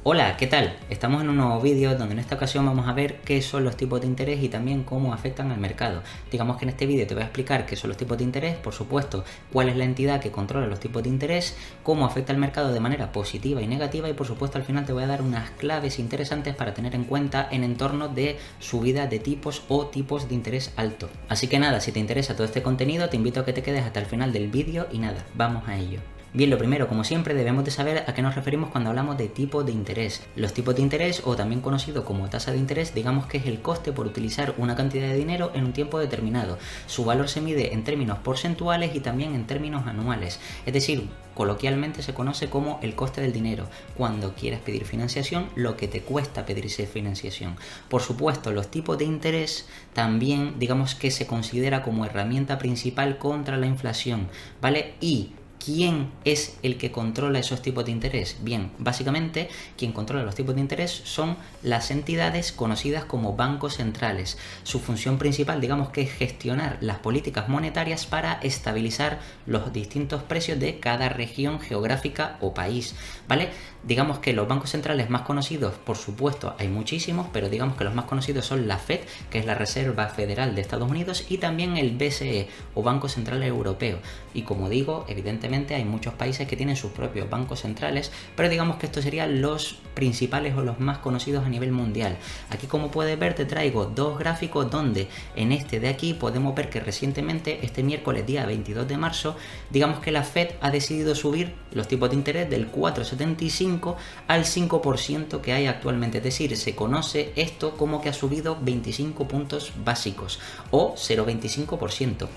Hola, ¿qué tal? Estamos en un nuevo vídeo donde en esta ocasión vamos a ver qué son los tipos de interés y también cómo afectan al mercado. Digamos que en este vídeo te voy a explicar qué son los tipos de interés, por supuesto, cuál es la entidad que controla los tipos de interés, cómo afecta al mercado de manera positiva y negativa y por supuesto al final te voy a dar unas claves interesantes para tener en cuenta en entorno de subida de tipos o tipos de interés alto. Así que nada, si te interesa todo este contenido te invito a que te quedes hasta el final del vídeo y nada, vamos a ello. Bien, lo primero, como siempre, debemos de saber a qué nos referimos cuando hablamos de tipo de interés. Los tipos de interés, o también conocido como tasa de interés, digamos que es el coste por utilizar una cantidad de dinero en un tiempo determinado. Su valor se mide en términos porcentuales y también en términos anuales. Es decir, coloquialmente se conoce como el coste del dinero. Cuando quieres pedir financiación, lo que te cuesta pedirse financiación. Por supuesto, los tipos de interés también, digamos que se considera como herramienta principal contra la inflación, ¿vale? Y ¿quién es el que controla esos tipos de interés? Bien, básicamente quien controla los tipos de interés son las entidades conocidas como bancos centrales. Su función principal, digamos que es gestionar las políticas monetarias para estabilizar los distintos precios de cada región geográfica o país, ¿vale? Digamos que los bancos centrales más conocidos, por supuesto, hay muchísimos, pero digamos que los más conocidos son la Fed, que es la Reserva Federal de Estados Unidos, y también el BCE o Banco Central Europeo. Y como digo, evidentemente hay muchos países que tienen sus propios bancos centrales, pero digamos que estos serían los principales o los más conocidos a nivel mundial. Aquí, como puedes ver, te traigo dos gráficos donde en este de aquí podemos ver que recientemente, este miércoles día 22 de marzo, digamos que la Fed ha decidido subir los tipos de interés del 4,75 al 5% que hay actualmente. Es decir, se conoce esto como que ha subido 25 puntos básicos o 0,25%.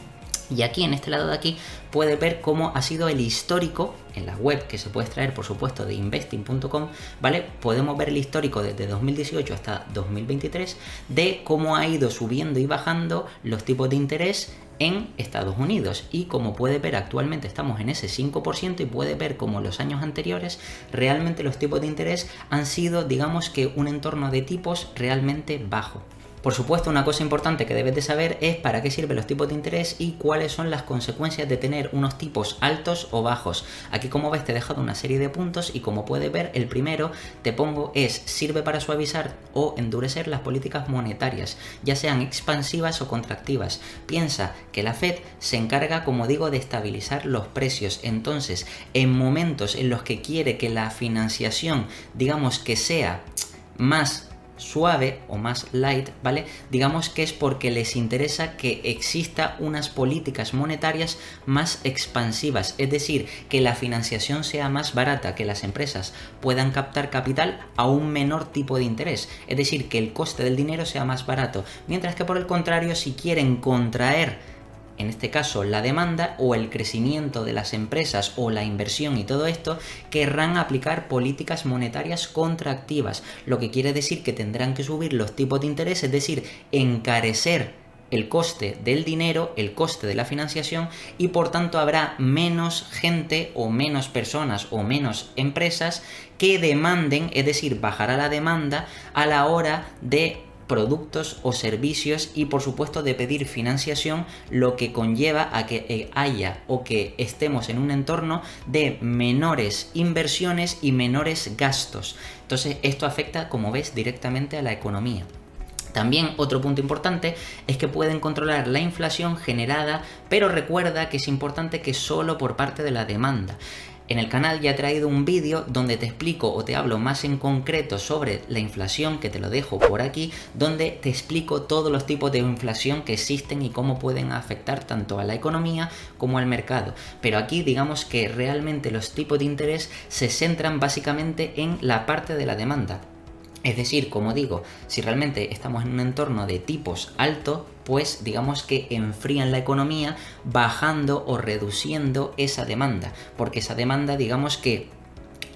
Y aquí, en este lado de aquí, puedes ver cómo ha sido el histórico en la web, que se puede extraer, por supuesto, de investing.com, ¿vale? Podemos ver el histórico desde 2018 hasta 2023 de cómo ha ido subiendo y bajando los tipos de interés en Estados Unidos. Y como puedes ver, actualmente estamos en ese 5% y puedes ver como los años anteriores realmente los tipos de interés han sido, digamos que, un entorno de tipos realmente bajo. Por supuesto, una cosa importante que debes de saber es para qué sirven los tipos de interés y cuáles son las consecuencias de tener unos tipos altos o bajos. Aquí, como ves, te he dejado una serie de puntos y como puedes ver, el primero te pongo es sirve para suavizar o endurecer las políticas monetarias, ya sean expansivas o contractivas. Piensa que la Fed se encarga, como digo, de estabilizar los precios. Entonces, en momentos en los que quiere que la financiación, digamos que sea más suave o más light, ¿vale? Digamos que es porque les interesa que exista unas políticas monetarias más expansivas, es decir, que la financiación sea más barata, que las empresas puedan captar capital a un menor tipo de interés, es decir, que el coste del dinero sea más barato, mientras que por el contrario, si quieren contraer en este caso la demanda o el crecimiento de las empresas o la inversión y todo esto, querrán aplicar políticas monetarias contractivas, lo que quiere decir que tendrán que subir los tipos de interés, es decir, encarecer el coste del dinero, el coste de la financiación, y por tanto habrá menos gente o menos personas o menos empresas que demanden, es decir, bajará la demanda a la hora de productos o servicios y por supuesto de pedir financiación, lo que conlleva a que haya o que estemos en un entorno de menores inversiones y menores gastos. Entonces esto afecta, como ves, directamente a la economía. También otro punto importante es que pueden controlar la inflación generada, pero recuerda que es importante que solo por parte de la demanda. En el canal ya he traído un vídeo donde te explico o te hablo más en concreto sobre la inflación, que te lo dejo por aquí, donde te explico todos los tipos de inflación que existen y cómo pueden afectar tanto a la economía como al mercado. Pero aquí digamos que realmente los tipos de interés se centran básicamente en la parte de la demanda. Es decir, como digo, si realmente estamos en un entorno de tipos altos, pues digamos que enfrían la economía bajando o reduciendo esa demanda, porque esa demanda digamos que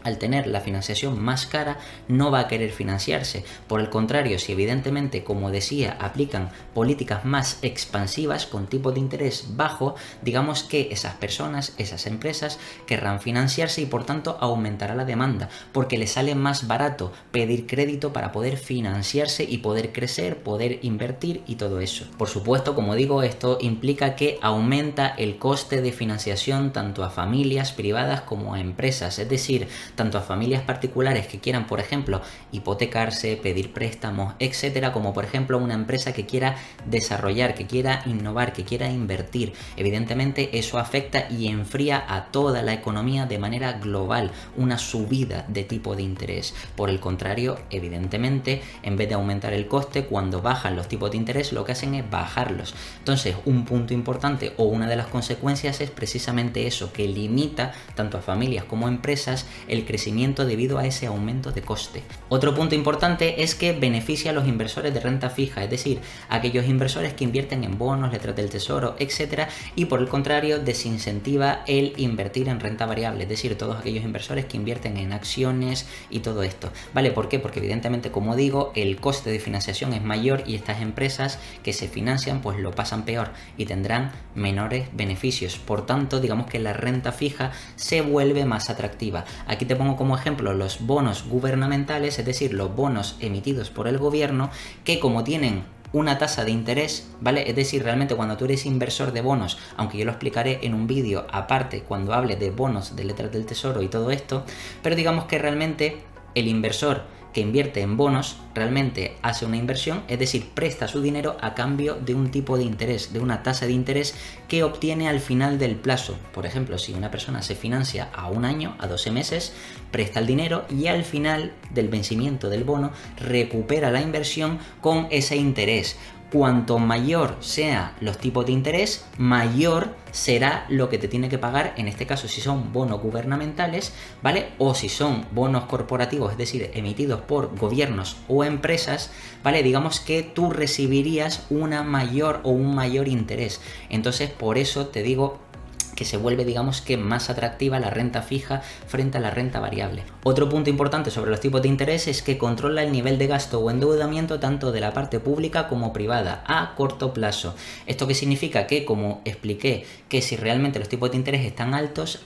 al tener la financiación más cara no va a querer financiarse. Por el contrario, si evidentemente, como decía, aplican políticas más expansivas con tipos de interés bajo, digamos que esas personas, esas empresas querrán financiarse y por tanto aumentará la demanda, porque les sale más barato pedir crédito para poder financiarse y poder crecer, poder invertir y todo eso. Por supuesto, como digo, esto implica que aumenta el coste de financiación tanto a familias privadas como a empresas, es decir, tanto a familias particulares que quieran, por ejemplo, hipotecarse, pedir préstamos, etcétera, como por ejemplo una empresa que quiera desarrollar, que quiera innovar, que quiera invertir. Evidentemente eso afecta y enfría a toda la economía de manera global, una subida de tipo de interés. Por el contrario, evidentemente, en vez de aumentar el coste, cuando bajan los tipos de interés, lo que hacen es bajarlos. Entonces, un punto importante o una de las consecuencias es precisamente eso, que limita tanto a familias como a empresas el crecimiento debido a ese aumento de coste. Otro punto importante es que beneficia a los inversores de renta fija, es decir, aquellos inversores que invierten en bonos, letras del tesoro, etcétera, y por el contrario desincentiva el invertir en renta variable, es decir, todos aquellos inversores que invierten en acciones y todo esto, ¿vale? ¿Por qué? Porque evidentemente, como digo, el coste de financiación es mayor y estas empresas que se financian pues lo pasan peor y tendrán menores beneficios. Por tanto, digamos que la renta fija se vuelve más atractiva. Aquí te pongo como ejemplo los bonos gubernamentales, es decir, los bonos emitidos por el gobierno, que como tienen una tasa de interés, ¿vale? Es decir, realmente cuando tú eres inversor de bonos, aunque yo lo explicaré en un vídeo aparte cuando hable de bonos, de letras del tesoro y todo esto, pero digamos que realmente el inversor que invierte en bonos realmente hace una inversión, es decir, presta su dinero a cambio de un tipo de interés, de una tasa de interés que obtiene al final del plazo. Por ejemplo, si una persona se financia a un año, a 12 meses, presta el dinero y al final del vencimiento del bono recupera la inversión con ese interés. Cuanto mayor sean los tipos de interés, mayor será lo que te tiene que pagar, en este caso si son bonos gubernamentales, ¿vale? O si son bonos corporativos, es decir, emitidos por gobiernos o empresas, ¿vale? Digamos que tú recibirías una mayor o un mayor interés. Entonces, por eso te digo que se vuelve, digamos que más atractiva la renta fija frente a la renta variable. Otro punto importante sobre los tipos de interés es que controla el nivel de gasto o endeudamiento tanto de la parte pública como privada a corto plazo. ¿Esto qué significa? Que, como expliqué, que si realmente los tipos de interés están altos,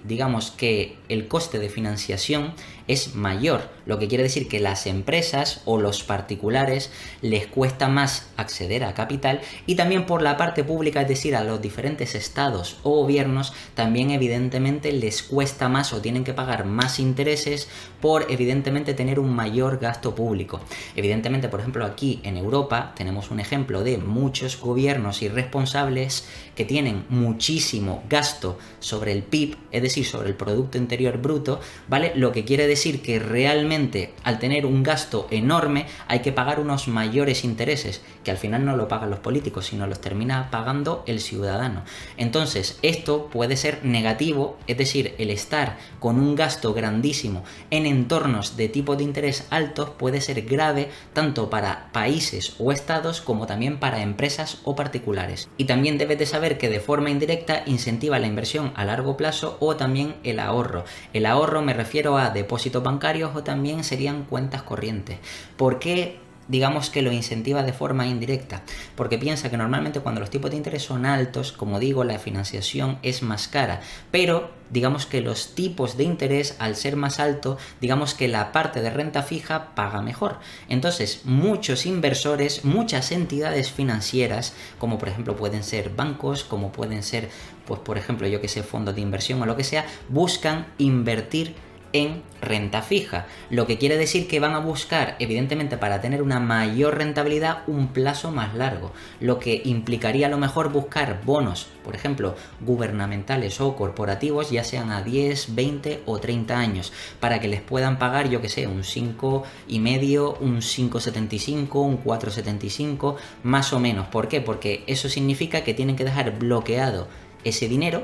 digamos que el coste de financiación es mayor, lo que quiere decir que las empresas o los particulares les cuesta más acceder a capital, y también por la parte pública, es decir, a los diferentes estados o gobiernos, también evidentemente les cuesta más o tienen que pagar más intereses por evidentemente tener un mayor gasto público. Evidentemente, por ejemplo, aquí en Europa tenemos un ejemplo de muchos gobiernos irresponsables que tienen muchísimo gasto sobre el PIB, es decir, sobre el Producto Interior Bruto, ¿vale? Lo que quiere decir que realmente al tener un gasto enorme hay que pagar unos mayores intereses, que al final no lo pagan los políticos, sino los termina pagando el ciudadano. Entonces, esto puede ser negativo, es decir, el estar con un gasto grandísimo en entornos de tipos de interés altos puede ser grave tanto para países o estados como también para empresas o particulares. Y también debes de saber que de forma indirecta incentiva la inversión a largo plazo o también el ahorro. El ahorro me refiero a depósitos bancarios o también serían cuentas corrientes. ¿Por qué digamos que lo incentiva de forma indirecta? Porque piensa que normalmente cuando los tipos de interés son altos, como digo, la financiación es más cara, pero digamos que los tipos de interés, al ser más alto, digamos que la parte de renta fija paga mejor. Entonces, muchos inversores, muchas entidades financieras, como por ejemplo pueden ser bancos, como pueden ser, pues por ejemplo, yo que sé, fondos de inversión o lo que sea, buscan invertir en renta fija, lo que quiere decir que van a buscar, evidentemente, para tener una mayor rentabilidad, un plazo más largo, lo que implicaría a lo mejor buscar bonos, por ejemplo, gubernamentales o corporativos, ya sean a 10, 20 o 30 años, para que les puedan pagar, yo que sé, un 5,5, un 5,75, un 4,75, más o menos. ¿Por qué? Porque eso significa que tienen que dejar bloqueado ese dinero,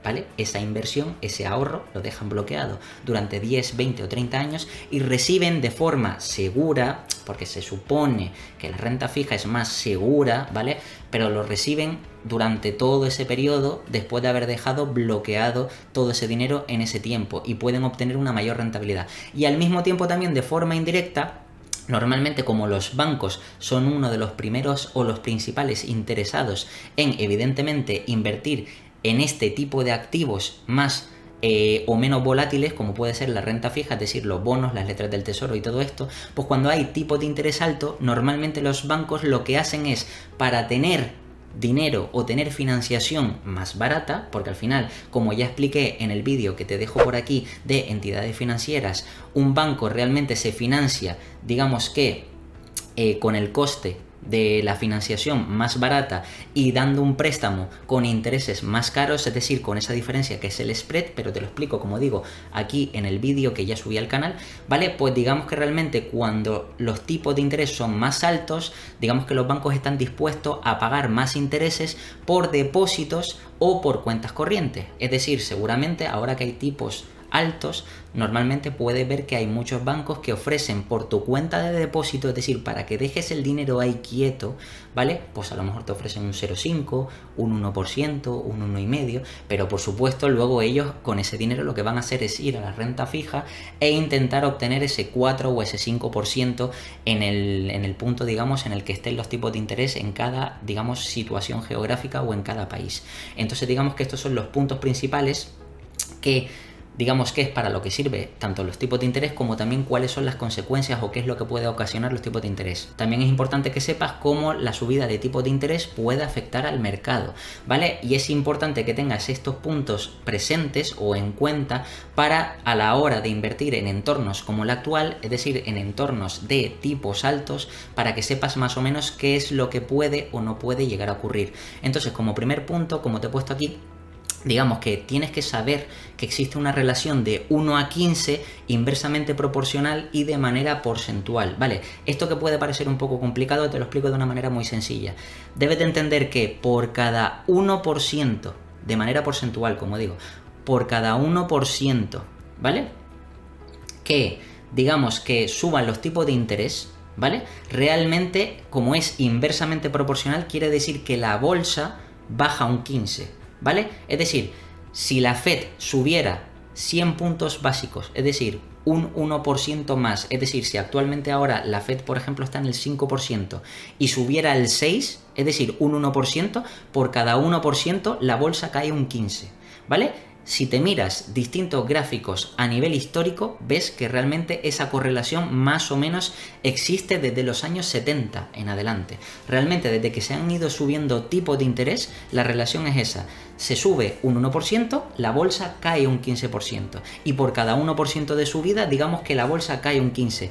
¿vale? Esa inversión, ese ahorro, lo dejan bloqueado durante 10, 20 o 30 años y reciben de forma segura, porque se supone que la renta fija es más segura, ¿vale? Pero lo reciben durante todo ese periodo después de haber dejado bloqueado todo ese dinero en ese tiempo y pueden obtener una mayor rentabilidad. Y al mismo tiempo también de forma indirecta, normalmente, como los bancos son uno de los primeros o los principales interesados en, evidentemente, invertir en este tipo de activos más o menos volátiles, como puede ser la renta fija, es decir, los bonos, las letras del tesoro y todo esto, pues cuando hay tipos de interés alto, normalmente los bancos lo que hacen es, para tener, dinero o tener financiación más barata, porque al final, como ya expliqué en el vídeo que te dejo por aquí de entidades financieras, un banco realmente se financia, digamos que con el coste de la financiación más barata y dando un préstamo con intereses más caros, es decir, con esa diferencia que es el spread, pero te lo explico, como digo, aquí en el vídeo que ya subí al canal, ¿vale? Pues digamos que realmente cuando los tipos de interés son más altos, digamos que los bancos están dispuestos a pagar más intereses por depósitos o por cuentas corrientes. Es decir, seguramente ahora que hay tipos altos, normalmente puedes ver que hay muchos bancos que ofrecen por tu cuenta de depósito, es decir, para que dejes el dinero ahí quieto, ¿vale? Pues a lo mejor te ofrecen un 0,5, un 1%, un 1,5%, pero por supuesto luego ellos con ese dinero lo que van a hacer es ir a la renta fija e intentar obtener ese 4 o ese 5% en el punto, digamos, en el que estén los tipos de interés en cada, digamos, situación geográfica o en cada país. Entonces digamos que estos son los puntos principales que digamos que es para lo que sirve tanto los tipos de interés como también cuáles son las consecuencias o qué es lo que puede ocasionar los tipos de interés. También es importante que sepas cómo la subida de tipos de interés puede afectar al mercado, ¿vale? Y es importante que tengas estos puntos presentes o en cuenta para a la hora de invertir en entornos como el actual, es decir, en entornos de tipos altos, para que sepas más o menos qué es lo que puede o no puede llegar a ocurrir. Entonces, como primer punto, como te he puesto aquí, digamos que tienes que saber que existe una relación de 1 a 15 inversamente proporcional y de manera porcentual, ¿vale? Esto que puede parecer un poco complicado, te lo explico de una manera muy sencilla. Debes de entender que por cada 1%, de manera porcentual, como digo, por cada 1%, ¿vale? Que, digamos, que suban los tipos de interés, ¿vale? Realmente, como es inversamente proporcional, quiere decir que la bolsa baja un 15%. ¿Vale? Es decir, si la Fed subiera 100 puntos básicos, es decir, un 1% más, es decir, si actualmente ahora la Fed, por ejemplo, está en el 5% y subiera el 6%, es decir, un 1%, por cada 1% la bolsa cae un 15%, ¿vale? Si te miras distintos gráficos a nivel histórico, ves que realmente esa correlación más o menos existe desde los años 70 en adelante. Realmente desde que se han ido subiendo tipos de interés, la relación es esa. Se sube un 1%, la bolsa cae un 15%. Y por cada 1% de subida, digamos que la bolsa cae un 15%.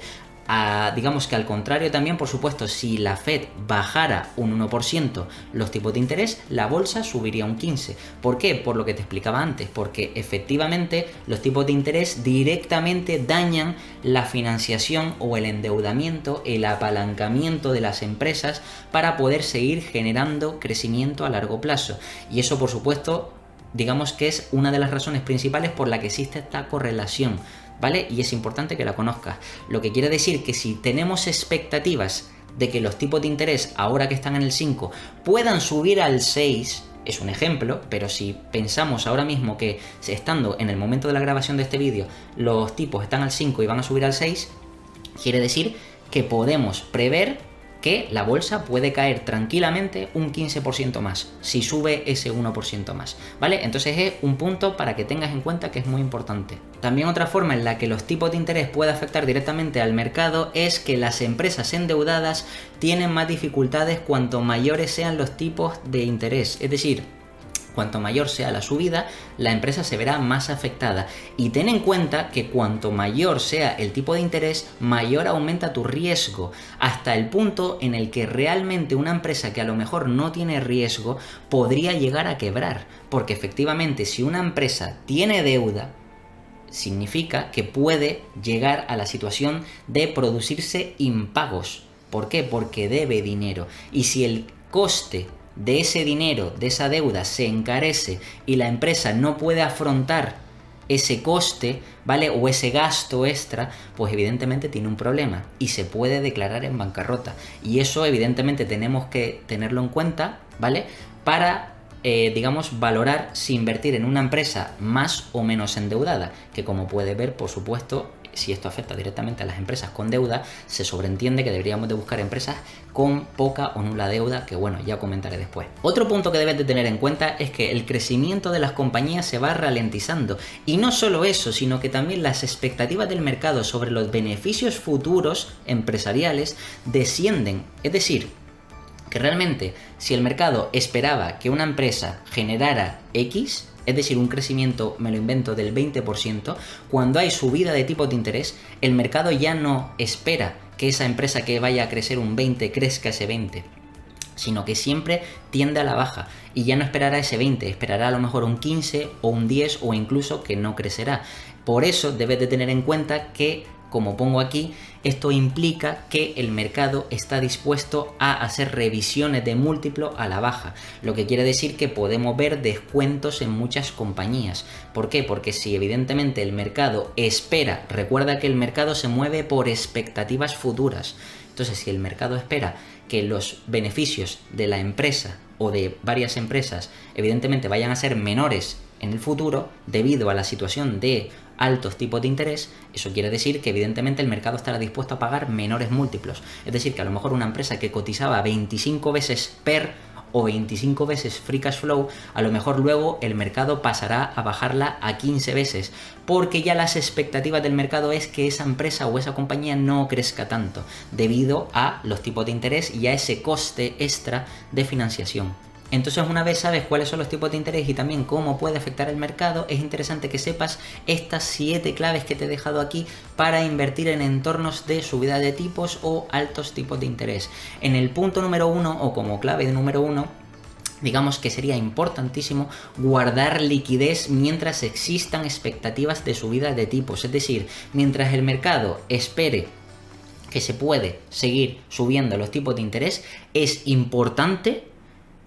Digamos que al contrario también, por supuesto, si la Fed bajara un 1% los tipos de interés, la bolsa subiría un 15%. ¿Por qué? Por lo que te explicaba antes, porque efectivamente los tipos de interés directamente dañan la financiación o el endeudamiento, el apalancamiento de las empresas para poder seguir generando crecimiento a largo plazo. Y eso, por supuesto, digamos que es una de las razones principales por la que existe esta correlación, ¿vale? Y es importante que la conozcas. Lo que quiere decir que si tenemos expectativas de que los tipos de interés, ahora que están en el 5, puedan subir al 6, es un ejemplo, pero si pensamos ahora mismo que estando en el momento de la grabación de este vídeo, los tipos están al 5 y van a subir al 6, quiere decir que podemos prever que la bolsa puede caer tranquilamente un 15% más, si sube ese 1% más, ¿vale? Entonces es un punto para que tengas en cuenta que es muy importante. También otra forma en la que los tipos de interés pueden afectar directamente al mercado es que las empresas endeudadas tienen más dificultades cuanto mayores sean los tipos de interés, es decir, cuanto mayor sea la subida, la empresa se verá más afectada. Y ten en cuenta que cuanto mayor sea el tipo de interés, mayor aumenta tu riesgo, hasta el punto en el que realmente una empresa que a lo mejor no tiene riesgo podría llegar a quebrar. Porque efectivamente, si una empresa tiene deuda, significa que puede llegar a la situación de producirse impagos. ¿Por qué? Porque debe dinero. Y si el coste de ese dinero, de esa deuda, se encarece y la empresa no puede afrontar ese coste, ¿vale? O ese gasto extra, pues evidentemente tiene un problema y se puede declarar en bancarrota. Y eso evidentemente tenemos que tenerlo en cuenta, ¿vale? Para, digamos, valorar si invertir en una empresa más o menos endeudada, que como puede ver, por supuesto, si esto afecta directamente a las empresas con deuda, se sobreentiende que deberíamos de buscar empresas con poca o nula deuda, que bueno, ya comentaré después. Otro punto que debes de tener en cuenta es que el crecimiento de las compañías se va ralentizando. Y no solo eso, sino que también las expectativas del mercado sobre los beneficios futuros empresariales descienden. Es decir, que realmente si el mercado esperaba que una empresa generara X, es decir, un crecimiento, me lo invento, del 20%, cuando hay subida de tipos de interés, el mercado ya no espera que esa empresa que vaya a crecer un 20 crezca ese 20, sino que siempre tiende a la baja y ya no esperará ese 20, esperará a lo mejor un 15 o un 10 o incluso que no crecerá. Por eso debes de tener en cuenta que, como pongo aquí, esto implica que el mercado está dispuesto a hacer revisiones de múltiplo a la baja, lo que quiere decir que podemos ver descuentos en muchas compañías. ¿Por qué? Porque si evidentemente el mercado espera, recuerda que el mercado se mueve por expectativas futuras, entonces si el mercado espera que los beneficios de la empresa o de varias empresas evidentemente vayan a ser menores en el futuro debido a la situación de altos tipos de interés, eso quiere decir que evidentemente el mercado estará dispuesto a pagar menores múltiplos. Es decir, que a lo mejor una empresa que cotizaba 25 veces PER o 25 veces Free Cash Flow, a lo mejor luego el mercado pasará a bajarla a 15 veces, porque ya las expectativas del mercado es que esa empresa o esa compañía no crezca tanto, debido a los tipos de interés y a ese coste extra de financiación. Entonces, una vez sabes cuáles son los tipos de interés y también cómo puede afectar el mercado, es interesante que sepas estas 7 claves que te he dejado aquí para invertir en entornos de subida de tipos o altos tipos de interés. En el punto número 1, o como clave de número 1, digamos que sería importantísimo guardar liquidez mientras existan expectativas de subida de tipos. Es decir, mientras el mercado espere que se puede seguir subiendo los tipos de interés, es importante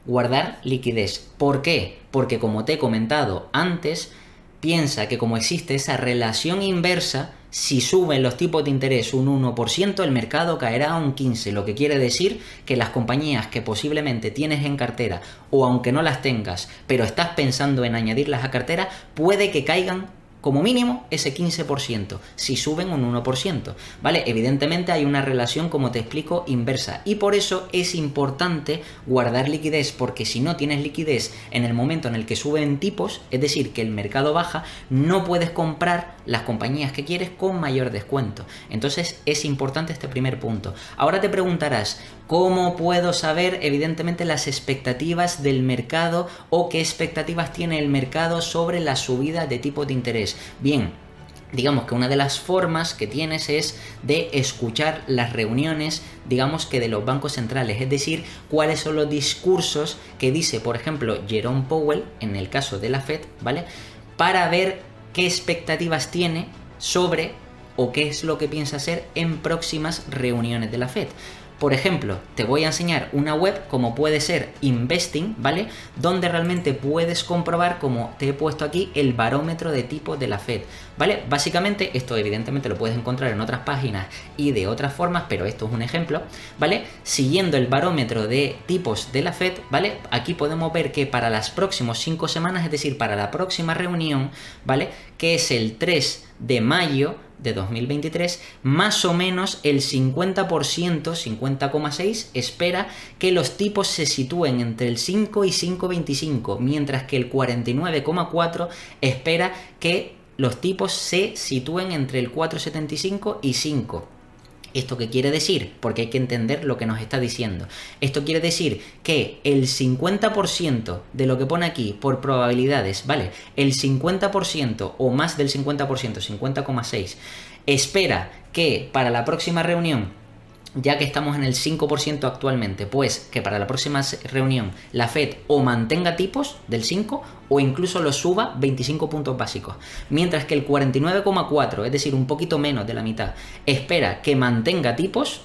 guardar liquidez. ¿Por qué? Porque, como te he comentado antes, piensa que como existe esa relación inversa, si suben los tipos de interés un 1%, el mercado caerá a un 15%, lo que quiere decir que las compañías que posiblemente tienes en cartera, o aunque no las tengas, pero estás pensando en añadirlas a cartera, puede que caigan como mínimo ese 15%, si suben un 1%, ¿vale? Evidentemente hay una relación, como te explico, inversa, y por eso es importante guardar liquidez, porque si no tienes liquidez en el momento en el que suben tipos, es decir, que el mercado baja, no puedes comprar las compañías que quieres con mayor descuento. Entonces es importante este primer punto. Ahora te preguntarás, ¿cómo puedo saber evidentemente las expectativas del mercado o qué expectativas tiene el mercado sobre la subida de tipos de interés? Bien, digamos que una de las formas que tienes es de escuchar las reuniones, digamos que de los bancos centrales, es decir, cuáles son los discursos que dice, por ejemplo, Jerome Powell, en el caso de la Fed, ¿vale? Para ver qué expectativas tiene sobre o qué es lo que piensa hacer en próximas reuniones de la Fed. Por ejemplo, te voy a enseñar una web como puede ser Investing, ¿vale? Donde realmente puedes comprobar, como te he puesto aquí, el barómetro de tipos de la Fed, ¿vale? Básicamente, esto evidentemente lo puedes encontrar en otras páginas y de otras formas, pero esto es un ejemplo, ¿vale? Siguiendo el barómetro de tipos de la Fed, ¿vale? Aquí podemos ver que para las próximas 5 semanas, es decir, para la próxima reunión, ¿vale? Que es el 3 de mayo de 2023, más o menos el 50%, 50,6%, espera que los tipos se sitúen entre el 5 y 5,25, mientras que el 49,4% espera que los tipos se sitúen entre el 4,75 y 5%. ¿Esto qué quiere decir? Porque hay que entender lo que nos está diciendo. Esto quiere decir que el 50% de lo que pone aquí por probabilidades, ¿vale? El 50% o más del 50%, 50,6%, espera que para la próxima reunión, ya que estamos en el 5% actualmente, pues que para la próxima reunión la Fed o mantenga tipos del 5 o incluso los suba 25 puntos básicos. Mientras que el 49,4, es decir, un poquito menos de la mitad, espera que mantenga tipos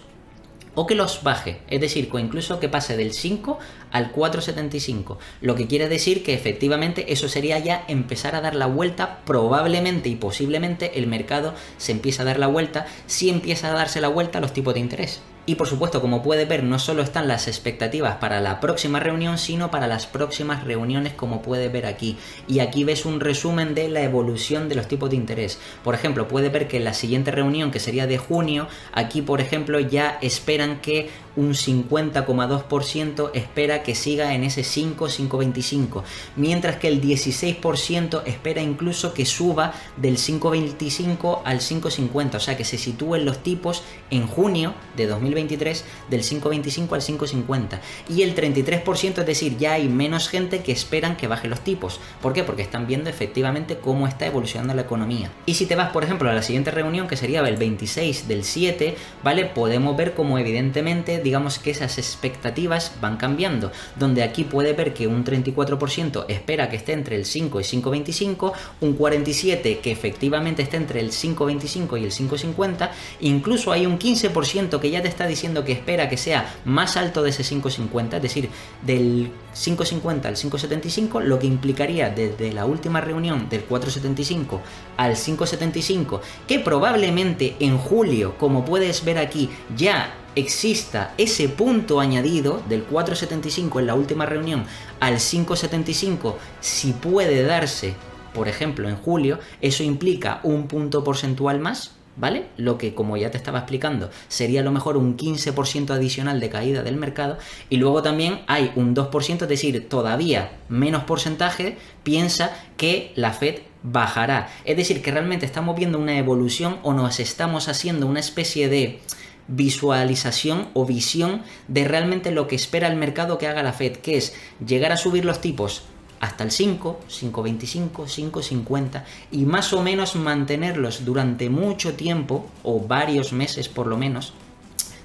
o que los baje, es decir, que incluso que pase del 5 al 4,75, lo que quiere decir que efectivamente eso sería ya empezar a dar la vuelta, probablemente y posiblemente el mercado se empieza a dar la vuelta, si empieza a darse la vuelta a los tipos de interés. Y por supuesto, como puedes ver, no solo están las expectativas para la próxima reunión, sino para las próximas reuniones, como puedes ver aquí. Y aquí ves un resumen de la evolución de los tipos de interés. Por ejemplo, puedes ver que en la siguiente reunión, que sería de junio, aquí por ejemplo ya esperan que un 50,2% espera que siga en ese 5,25, mientras que el 16% espera incluso que suba del 5,25 al 5,50, o sea que se sitúen los tipos en junio de 2023 2023 del 5,25 al 5,50 y el 33%, es decir, ya hay menos gente que esperan que baje los tipos. ¿Por qué? Porque están viendo efectivamente cómo está evolucionando la economía. Y si te vas, por ejemplo, a la siguiente reunión, que sería el 26 del 7, ¿vale? Podemos ver cómo evidentemente, digamos que esas expectativas van cambiando, donde aquí puede ver que un 34% espera que esté entre el 5 y 5,25, un 47% que efectivamente esté entre el 5,25 y el 5,50, incluso hay un 15% que ya te está diciendo que espera que sea más alto de ese 5,50, es decir, del 5,50 al 5,75, lo que implicaría desde la última reunión del 4,75 al 5,75, que probablemente en julio, como puedes ver aquí, ya exista ese punto añadido del 4,75 en la última reunión al 5,75, si puede darse, por ejemplo, en julio, eso implica un punto porcentual más, ¿vale? Lo que, como ya te estaba explicando, sería a lo mejor un 15% adicional de caída del mercado, y luego también hay un 2%, es decir, todavía menos porcentaje piensa que la Fed bajará. Es decir, que realmente estamos viendo una evolución o nos estamos haciendo una especie de visualización o visión de realmente lo que espera el mercado que haga la Fed, que es llegar a subir los tipos hasta el 5, 5,25, 5,50 y más o menos mantenerlos durante mucho tiempo o varios meses por lo menos.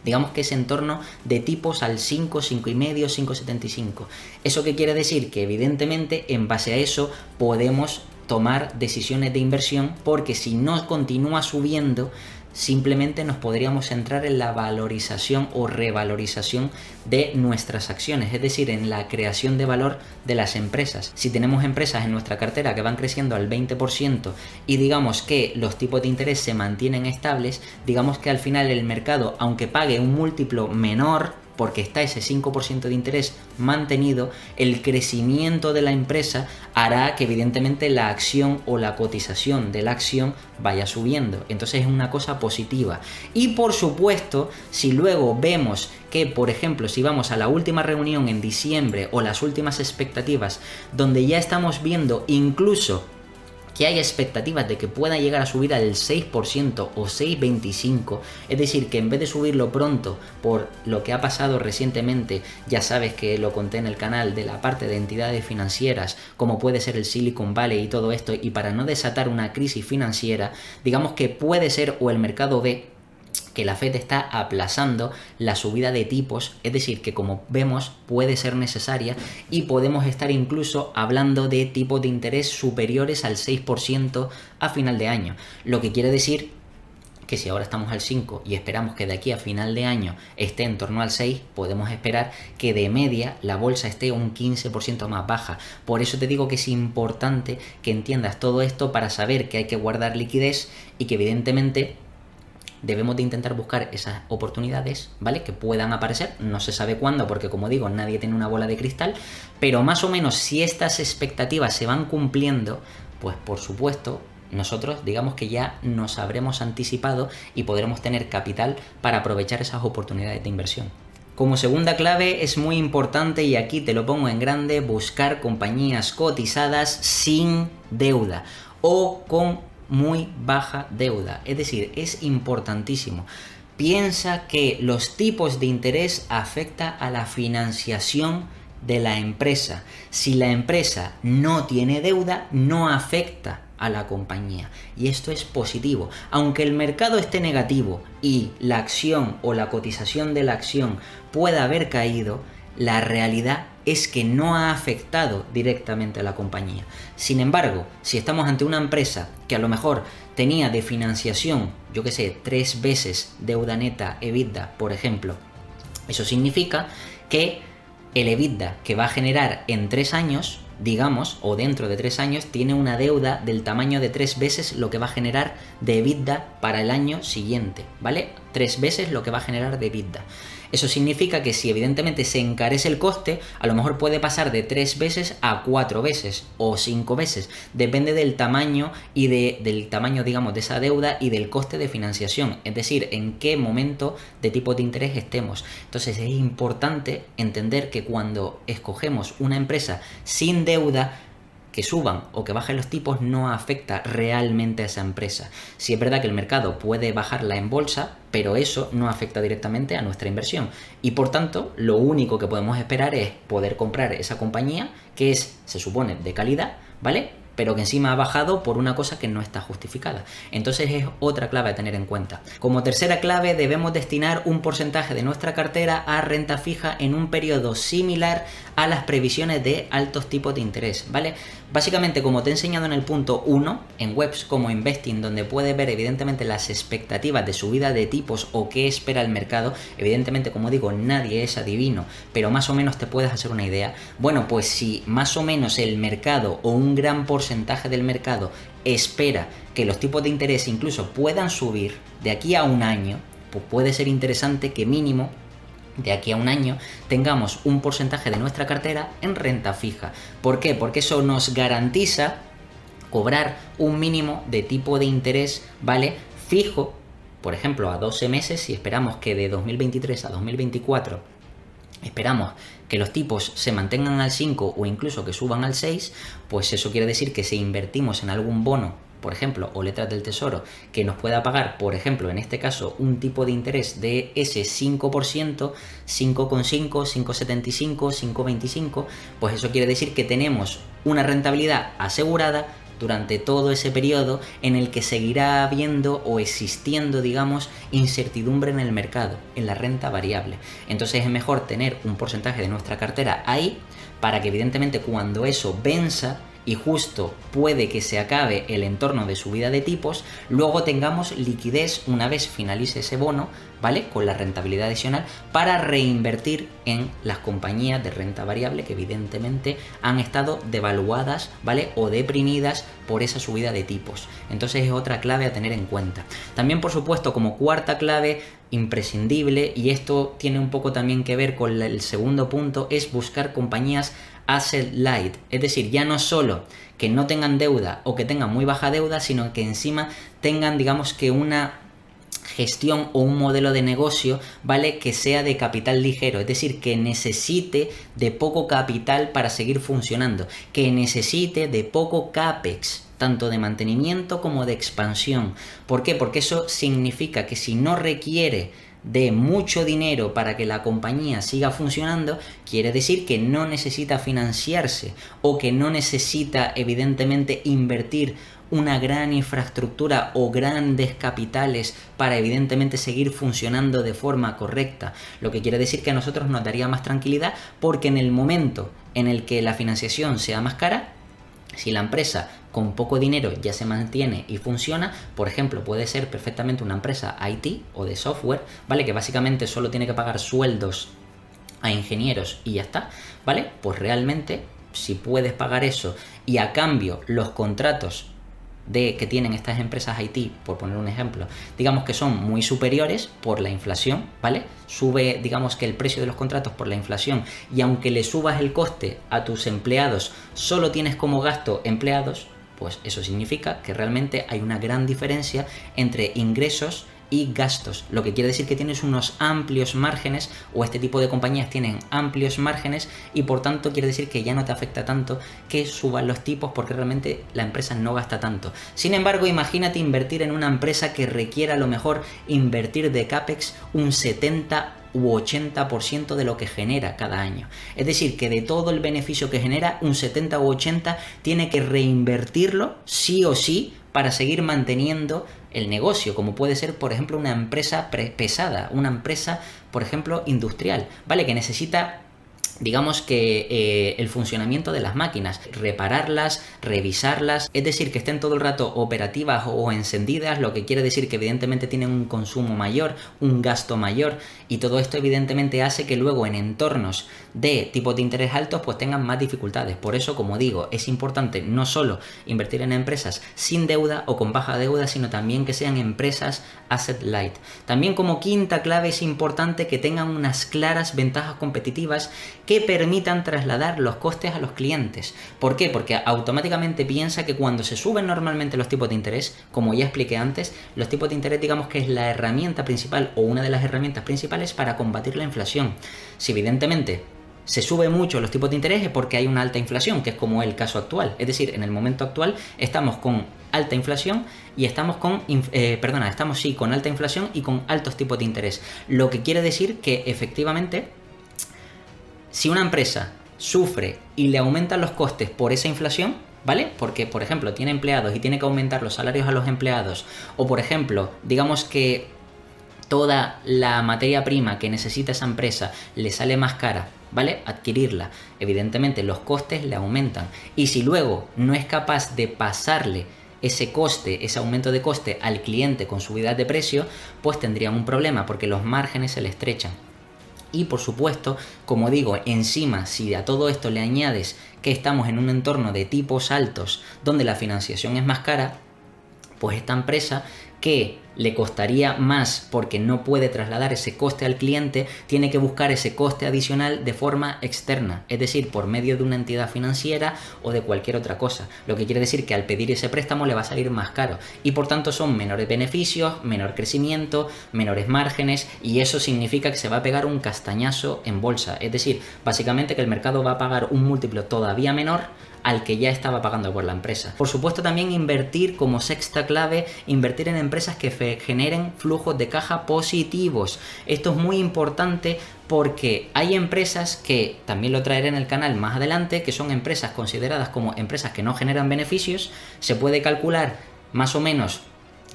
Digamos que ese entorno de tipos al 5, 5,5, 5,75. ¿Eso qué quiere decir? Que evidentemente en base a eso podemos tomar decisiones de inversión, porque si no continúa subiendo, simplemente nos podríamos centrar en la valorización o revalorización de nuestras acciones, es decir, en la creación de valor de las empresas. Si tenemos empresas en nuestra cartera que van creciendo al 20% y digamos que los tipos de interés se mantienen estables, digamos que al final el mercado, aunque pague un múltiplo menor, porque está ese 5% de interés mantenido, el crecimiento de la empresa hará que evidentemente la acción o la cotización de la acción vaya subiendo. Entonces es una cosa positiva. Y por supuesto, si luego vemos que, por ejemplo, si vamos a la última reunión en diciembre o las últimas expectativas, donde ya estamos viendo incluso que hay expectativas de que pueda llegar a subir al 6% o 6,25%, es decir, que en vez de subirlo pronto por lo que ha pasado recientemente, ya sabes que lo conté en el canal, de la parte de entidades financieras, como puede ser el Silicon Valley y todo esto, y para no desatar una crisis financiera, digamos que puede ser, o el mercado ve que la Fed está aplazando la subida de tipos, es decir, que como vemos puede ser necesaria y podemos estar incluso hablando de tipos de interés superiores al 6% a final de año, lo que quiere decir que si ahora estamos al 5 y esperamos que de aquí a final de año esté en torno al 6, podemos esperar que de media la bolsa esté un 15% más baja. Por eso te digo que es importante que entiendas todo esto para saber que hay que guardar liquidez y que evidentemente debemos de intentar buscar esas oportunidades, ¿vale? Que puedan aparecer, no se sabe cuándo, porque como digo, nadie tiene una bola de cristal, pero más o menos si estas expectativas se van cumpliendo, pues por supuesto, nosotros digamos que ya nos habremos anticipado y podremos tener capital para aprovechar esas oportunidades de inversión. Como segunda clave es muy importante, y aquí te lo pongo en grande, buscar compañías cotizadas sin deuda o con muy baja deuda. Es decir, es importantísimo. Piensa que los tipos de interés afectan a la financiación de la empresa. Si la empresa no tiene deuda, no afecta a la compañía. Y esto es positivo. Aunque el mercado esté negativo y la acción o la cotización de la acción pueda haber caído, la realidad es que no ha afectado directamente a la compañía. Sin embargo, si estamos ante una empresa que a lo mejor tenía de financiación, yo que sé, 3 veces deuda neta EBITDA, por ejemplo, eso significa que el EBITDA que va a generar en 3 años, digamos, o dentro de 3 años, tiene una deuda del tamaño de 3 veces lo que va a generar de EBITDA para el año siguiente, ¿vale? 3 veces lo que va a generar de EBITDA. Eso significa que si evidentemente se encarece el coste, a lo mejor puede pasar de 3 veces a 4 veces o 5 veces. Depende del tamaño y del tamaño, digamos, de esa deuda y del coste de financiación. Es decir, en qué momento de tipo de interés estemos. Entonces es importante entender que cuando escogemos una empresa sin deuda, que suban o que bajen los tipos no afecta realmente a esa empresa. Sí es verdad que el mercado puede bajarla en bolsa, pero eso no afecta directamente a nuestra inversión. Y por tanto, lo único que podemos esperar es poder comprar esa compañía que es, se supone, de calidad, ¿vale? Pero que encima ha bajado por una cosa que no está justificada. Entonces es otra clave a tener en cuenta. Como tercera clave, debemos destinar un porcentaje de nuestra cartera a renta fija en un periodo similar a las previsiones de altos tipos de interés, ¿vale? Básicamente, como te he enseñado en el punto 1, en webs como Investing, donde puedes ver evidentemente las expectativas de subida de tipos o qué espera el mercado, evidentemente, como digo, nadie es adivino, pero más o menos te puedes hacer una idea. Bueno, pues si más o menos el mercado o un gran porcentaje del mercado espera que los tipos de interés incluso puedan subir de aquí a un año, pues puede ser interesante que mínimo de aquí a un año tengamos un porcentaje de nuestra cartera en renta fija. ¿Por qué? Porque eso nos garantiza cobrar un mínimo de tipo de interés, ¿vale? Fijo, por ejemplo, a 12 meses, si esperamos que de 2023 a 2024 esperamos que los tipos se mantengan al 5 o incluso que suban al 6, pues eso quiere decir que si invertimos en algún bono, por ejemplo, o letras del tesoro, que nos pueda pagar, por ejemplo, en este caso, un tipo de interés de ese 5%, 5,5, 5,75, 5,25, pues eso quiere decir que tenemos una rentabilidad asegurada durante todo ese periodo en el que seguirá habiendo o existiendo, digamos, incertidumbre en el mercado, en la renta variable. Entonces es mejor tener un porcentaje de nuestra cartera ahí para que evidentemente cuando eso venza y justo puede que se acabe el entorno de subida de tipos, luego tengamos liquidez una vez finalice ese bono, ¿vale? Con la rentabilidad adicional para reinvertir en las compañías de renta variable que evidentemente han estado devaluadas, ¿vale? O deprimidas por esa subida de tipos. Entonces es otra clave a tener en cuenta. También, por supuesto, como cuarta clave imprescindible, y esto tiene un poco también que ver con el segundo punto, es buscar compañías asset light, es decir, ya no solo que no tengan deuda o que tengan muy baja deuda, sino que encima tengan, digamos, que una gestión o un modelo de negocio, ¿vale? Que sea de capital ligero, es decir, que necesite de poco capital para seguir funcionando, que necesite de poco CAPEX, tanto de mantenimiento como de expansión. ¿Por qué? Porque eso significa que si no requiere de mucho dinero para que la compañía siga funcionando, quiere decir que no necesita financiarse o que no necesita evidentemente invertir una gran infraestructura o grandes capitales para evidentemente seguir funcionando de forma correcta. Lo que quiere decir que a nosotros nos daría más tranquilidad, porque en el momento en el que la financiación sea más cara, si la empresa con poco dinero ya se mantiene y funciona, por ejemplo, puede ser perfectamente una empresa IT o de software, ¿vale? Que básicamente solo tiene que pagar sueldos a ingenieros y ya está, ¿vale? Pues realmente, si puedes pagar eso y a cambio los contratos que tienen estas empresas IT, por poner un ejemplo, digamos que son muy superiores por la inflación, ¿vale? Sube, digamos que el precio de los contratos por la inflación, y aunque le subas el coste a tus empleados, solo tienes como gasto empleados, pues eso significa que realmente hay una gran diferencia entre ingresos y gastos, lo que quiere decir que tienes unos amplios márgenes, o este tipo de compañías tienen amplios márgenes, y por tanto quiere decir que ya no te afecta tanto que suban los tipos, porque realmente la empresa no gasta tanto. Sin embargo, imagínate invertir en una empresa que requiera a lo mejor invertir de CAPEX un 70 u 80% de lo que genera cada año. Es decir, que de todo el beneficio que genera, un 70 u 80 tiene que reinvertirlo sí o sí para seguir manteniendo el negocio, como puede ser, por ejemplo, una empresa pesada, una empresa, por ejemplo, industrial, ¿vale? Que necesita, digamos que el funcionamiento de las máquinas, repararlas, revisarlas, es decir, que estén todo el rato operativas o encendidas, lo que quiere decir que evidentemente tienen un consumo mayor, un gasto mayor, y todo esto evidentemente hace que luego en entornos de tipos de interés altos pues tengan más dificultades. Por eso, como digo, es importante no solo invertir en empresas sin deuda o con baja deuda, sino también que sean empresas asset light. También, como quinta clave, es importante que tengan unas claras ventajas competitivas que permitan trasladar los costes a los clientes. ¿Por qué? Porque automáticamente piensa que cuando se suben normalmente los tipos de interés, como ya expliqué antes, los tipos de interés, digamos que es la herramienta principal o una de las herramientas principales para combatir la inflación. Si evidentemente se sube mucho los tipos de interés es porque hay una alta inflación, que es como el caso actual. Es decir, en el momento actual estamos con alta inflación y estamos con alta inflación y con altos tipos de interés. Lo que quiere decir que efectivamente, si una empresa sufre y le aumentan los costes por esa inflación, ¿vale? Porque, por ejemplo, tiene empleados y tiene que aumentar los salarios a los empleados, o por ejemplo, digamos que toda la materia prima que necesita esa empresa le sale más cara, ¿vale? Adquirirla. Evidentemente los costes le aumentan. Y si luego no es capaz de pasarle ese coste, ese aumento de coste al cliente con subida de precio, pues tendrían un problema porque los márgenes se le estrechan. Y por supuesto, como digo, encima, si a todo esto le añades que estamos en un entorno de tipos altos donde la financiación es más cara, pues esta empresa, que le costaría más porque no puede trasladar ese coste al cliente, tiene que buscar ese coste adicional de forma externa, es decir, por medio de una entidad financiera o de cualquier otra cosa. Lo que quiere decir que al pedir ese préstamo le va a salir más caro y por tanto son menores beneficios, menor crecimiento, menores márgenes, y eso significa que se va a pegar un castañazo en bolsa. Es decir, básicamente que el mercado va a pagar un múltiplo todavía menor al que ya estaba pagando por la empresa. Por supuesto, también invertir, como sexta clave, invertir en empresas que generen flujos de caja positivos. Esto es muy importante porque hay empresas, que también lo traeré en el canal más adelante, que son empresas consideradas como empresas que no generan beneficios. Se puede calcular más o menos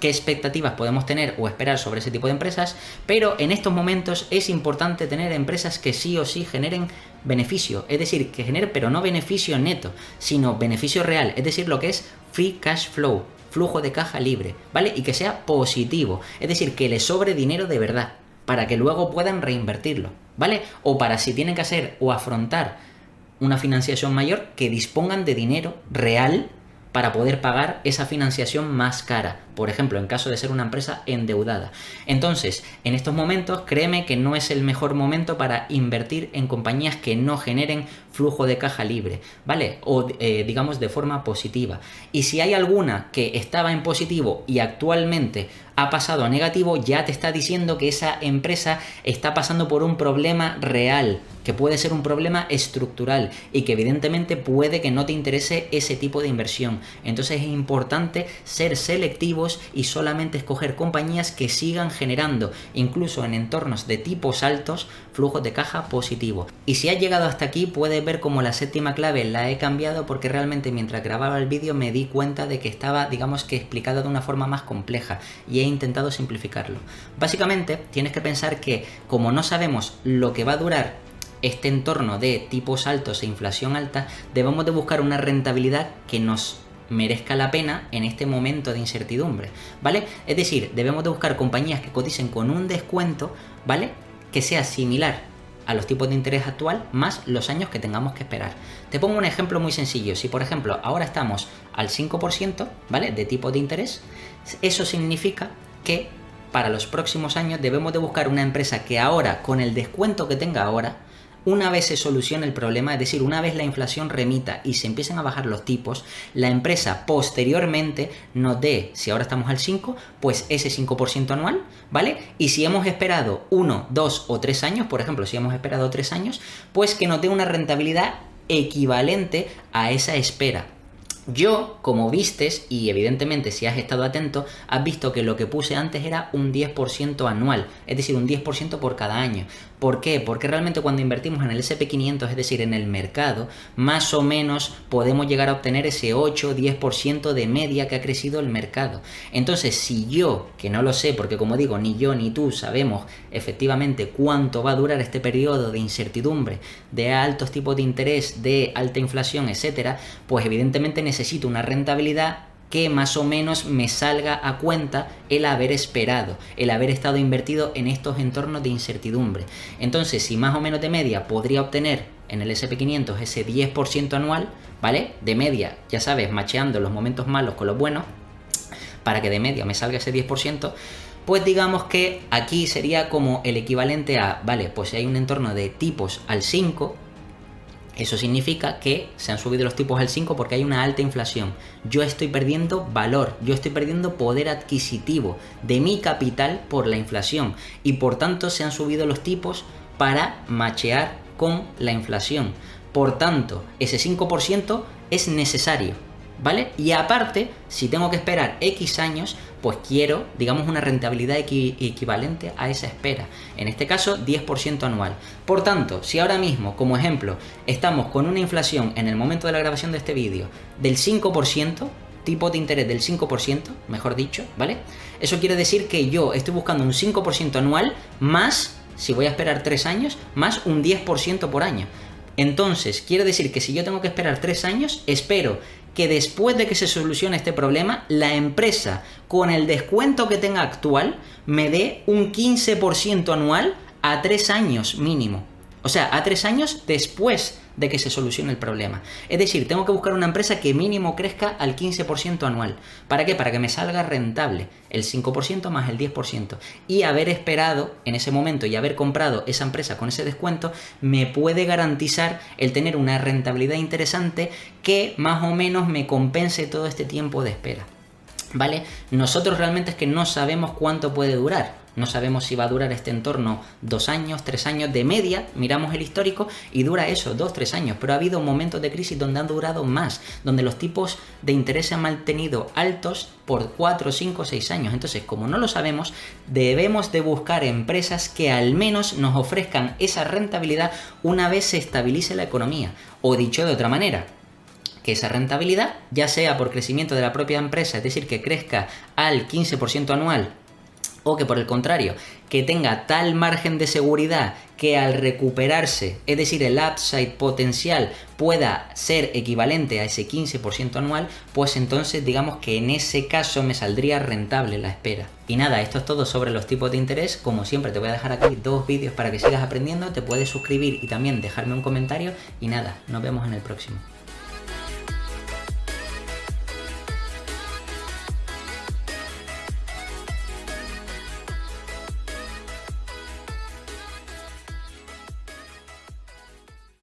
qué expectativas podemos tener o esperar sobre ese tipo de empresas, pero en estos momentos es importante tener empresas que sí o sí generen beneficio, es decir, que generen, pero no beneficio neto, sino beneficio real, es decir, lo que es free cash flow, flujo de caja libre, ¿vale? Y que sea positivo, es decir, que le sobre dinero de verdad, para que luego puedan reinvertirlo, ¿vale? O para si tienen que hacer o afrontar una financiación mayor, que dispongan de dinero real para poder pagar esa financiación más cara, por ejemplo, en caso de ser una empresa endeudada. Entonces, en estos momentos, créeme que no es el mejor momento para invertir en compañías que no generen flujo de caja libre, ¿vale? O digamos de forma positiva. Y si hay alguna que estaba en positivo y actualmente ha pasado a negativo, ya te está diciendo que esa empresa está pasando por un problema real, que puede ser un problema estructural y que evidentemente puede que no te interese ese tipo de inversión. Entonces es importante ser selectivos y solamente escoger compañías que sigan generando, incluso en entornos de tipos altos, flujos de caja positivos. Y si has llegado hasta aquí, puedes ver como la séptima clave la he cambiado porque realmente mientras grababa el vídeo me di cuenta de que estaba, digamos que explicada de una forma más compleja, y he intentado simplificarlo. Básicamente tienes que pensar que como no sabemos lo que va a durar este entorno de tipos altos e inflación alta, debemos de buscar una rentabilidad que nos merezca la pena en este momento de incertidumbre, ¿vale? Es decir, debemos de buscar compañías que coticen con un descuento, ¿vale? Que sea similar a los tipos de interés actual más los años que tengamos que esperar. Te pongo un ejemplo muy sencillo. Si por ejemplo ahora estamos al 5%, ¿vale? De tipo de interés, eso significa que para los próximos años debemos de buscar una empresa que ahora, con el descuento que tenga ahora, una vez se solucione el problema, es decir, una vez la inflación remita y se empiecen a bajar los tipos, la empresa posteriormente nos dé, si ahora estamos al 5, pues ese 5% anual, ¿vale? Y si hemos esperado 1, 2 o 3 años, por ejemplo, si hemos esperado 3 años, pues que nos dé una rentabilidad equivalente a esa espera. Yo, como vistes, y evidentemente si has estado atento, has visto que lo que puse antes era un 10% anual, es decir, un 10% por cada año. ¿Por qué? Porque realmente cuando invertimos en el SP500, es decir, en el mercado, más o menos podemos llegar a obtener ese 8-10% de media que ha crecido el mercado. Entonces, si yo, que no lo sé, porque como digo, ni yo ni tú sabemos efectivamente cuánto va a durar este periodo de incertidumbre, de altos tipos de interés, de alta inflación, etcétera, pues evidentemente necesito una rentabilidad que más o menos me salga a cuenta el haber esperado, el haber estado invertido en estos entornos de incertidumbre. Entonces, si más o menos de media podría obtener en el SP500 ese 10% anual, ¿vale? De media, ya sabes, macheando los momentos malos con los buenos, para que de media me salga ese 10%, pues digamos que aquí sería como el equivalente a, vale, pues si hay un entorno de tipos al 5, eso significa que se han subido los tipos al 5 porque hay una alta inflación. Yo estoy perdiendo valor, yo estoy perdiendo poder adquisitivo de mi capital por la inflación y por tanto se han subido los tipos para machear con la inflación. Por tanto, ese 5% es necesario, ¿vale? Y aparte, si tengo que esperar X años, pues quiero, digamos, una rentabilidad equivalente a esa espera. En este caso, 10% anual. Por tanto, si ahora mismo, como ejemplo, estamos con una inflación en el momento de la grabación de este vídeo del 5%, tipo de interés del 5%, mejor dicho, ¿vale? Eso quiere decir que yo estoy buscando un 5% anual más, si voy a esperar 3 años, más un 10% por año. Entonces, quiere decir que si yo tengo que esperar 3 años, espero que después de que se solucione este problema, la empresa, con el descuento que tenga actual, me dé un 15% anual a 3 años mínimo. O sea, a 3 años después de que se solucione el problema. Es decir, tengo que buscar una empresa que mínimo crezca al 15% anual. ¿Para qué? Para que me salga rentable el 5% más el 10%. Y haber esperado en ese momento y haber comprado esa empresa con ese descuento me puede garantizar el tener una rentabilidad interesante que más o menos me compense todo este tiempo de espera. ¿Vale? Nosotros realmente es que no sabemos cuánto puede durar. No sabemos si va a durar este entorno 2 años, 3 años, de media, miramos el histórico y dura eso, 2, 3 años. Pero ha habido momentos de crisis donde han durado más, donde los tipos de interés se han mantenido altos por 4, 5, 6 años. Entonces, como no lo sabemos, debemos de buscar empresas que al menos nos ofrezcan esa rentabilidad una vez se estabilice la economía. O dicho de otra manera, que esa rentabilidad, ya sea por crecimiento de la propia empresa, es decir, que crezca al 15% anual, o que por el contrario, que tenga tal margen de seguridad que al recuperarse, es decir, el upside potencial pueda ser equivalente a ese 15% anual, pues entonces digamos que en ese caso me saldría rentable la espera. Y nada, esto es todo sobre los tipos de interés. Como siempre te voy a dejar aquí 2 vídeos para que sigas aprendiendo, te puedes suscribir y también dejarme un comentario y nada, nos vemos en el próximo.